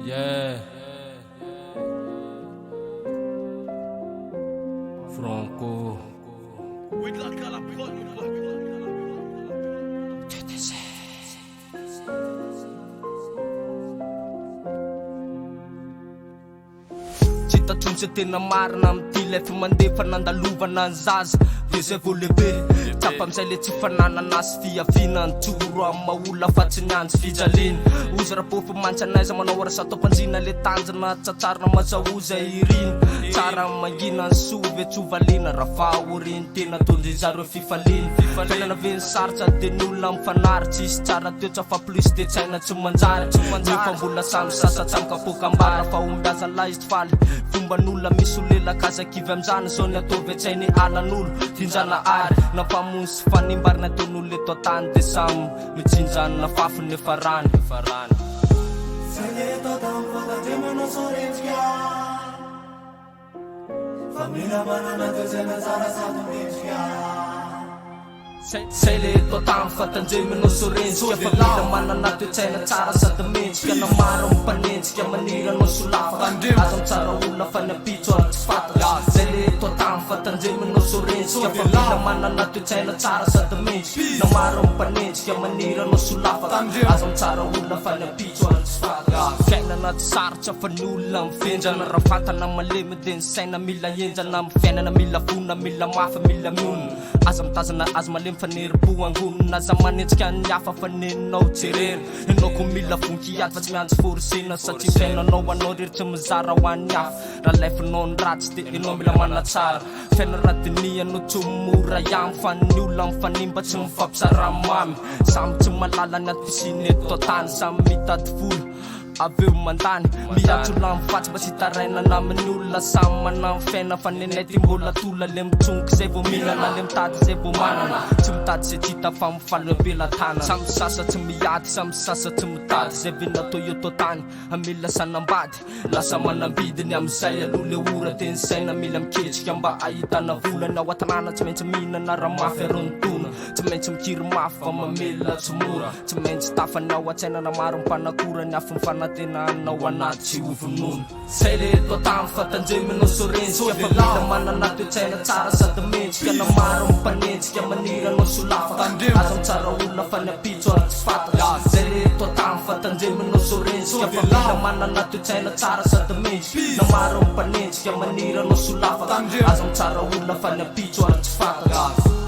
Yeah. Franco. Tsitatsony tena marina amty lefa mandefa nandalovana ny zaza de zay vo lehibe tsapa amizay le tsy fananana azy fiaviana ntoro amy maola fa tsy nianjy fijalina ozy rapofo mantsy anaiza manao arasato ampanjina le tanjana tsatsarina mazaoza irina tsara mangina ny sove tsovalina raha faoriny tena tondry zareo fifalina fiainana ve ny sarotsa de n'olona mifanaritsy izy tsara toetra fa plus de tsy aina tsy manjary nefa mbola samy sasa tsy amikapoka-mbara fa ombazan'la izy faly fomban'olona misy olelakazakivy amizany zao ny ataovy tsy hainy alan'olo finjana ary nampamony sy fanimbarina ataon'olo eto atany de samy mitsinjany na fafiny efa rany Say le eto atany fatanjeminao sorensika fa mila manana toetsaina tsara sady mentsika na maro mpanentsika maniranao solafaka azo mitsara olona fa niampitso ary tsy fataka zay le eto atany fatanjeminao sorensika fa mila manana toetsaina tsara sady mentsika na maro mpanentsika maniranao solafaka azo mitsara olona fa niampitso ary tsy fataka fiainana tsy sarotra fa ny olona mifendrana raha fantana malemy de ny saina mila enjana amy fiainana mila vona mila mafa mila mionona aza mitazana azy malemy fa nerim-po angonona aza manentsika ny hafa fa neninao tserera enao ko mila vonkiady fa tsy mianjy forcena satria fiainanao anao rery tsy mizara ho an'ny hafa raha laifinao ny ratsy de enao mila manatsara fiaina ratinianao tsy mora ihamy fa ny olona mifanimba tsy mifampisaramamy samy tsy malala ny aty eto atany samy mitady vola aveo mandany miatsola mifatsy mba sy tarainana amin'ny olona samy manamy fiaina fa nenay ty mbola tola le mitsongoky zay vo mihinana le mitady zay vo manana tsy mitady zay tita fa mifaly belatana samy sasa tsy miady samy sasa tsy mitady zay ve natao eto tany amila sanambady lasa manambidiny amizay aloha le ora teny saina mila miketrika mba ahitana volana ao atanana tsy maintsy mihinana raha mafy arontona tsy maintsy mikiry mafy fa mamelona tsy mora tsy maintsy tafany ao atsainana maro mpanakora ny afo mifanatenanao anaty tsy ovonono say le eto atany fatanjeminao sorensika fa mila manana toetsaina tsara sady mentsika na maro mpanentsika maniranao solafaka azo mitsara olona fa niampitso ary tsy fataka zay le eto atany fatanjeminao sorensika fa mila manana toetsaina tsara sady mentsika na maro mpanentsika maniranao solafaka azo mitsara olona fa niampitso ary tsy fataka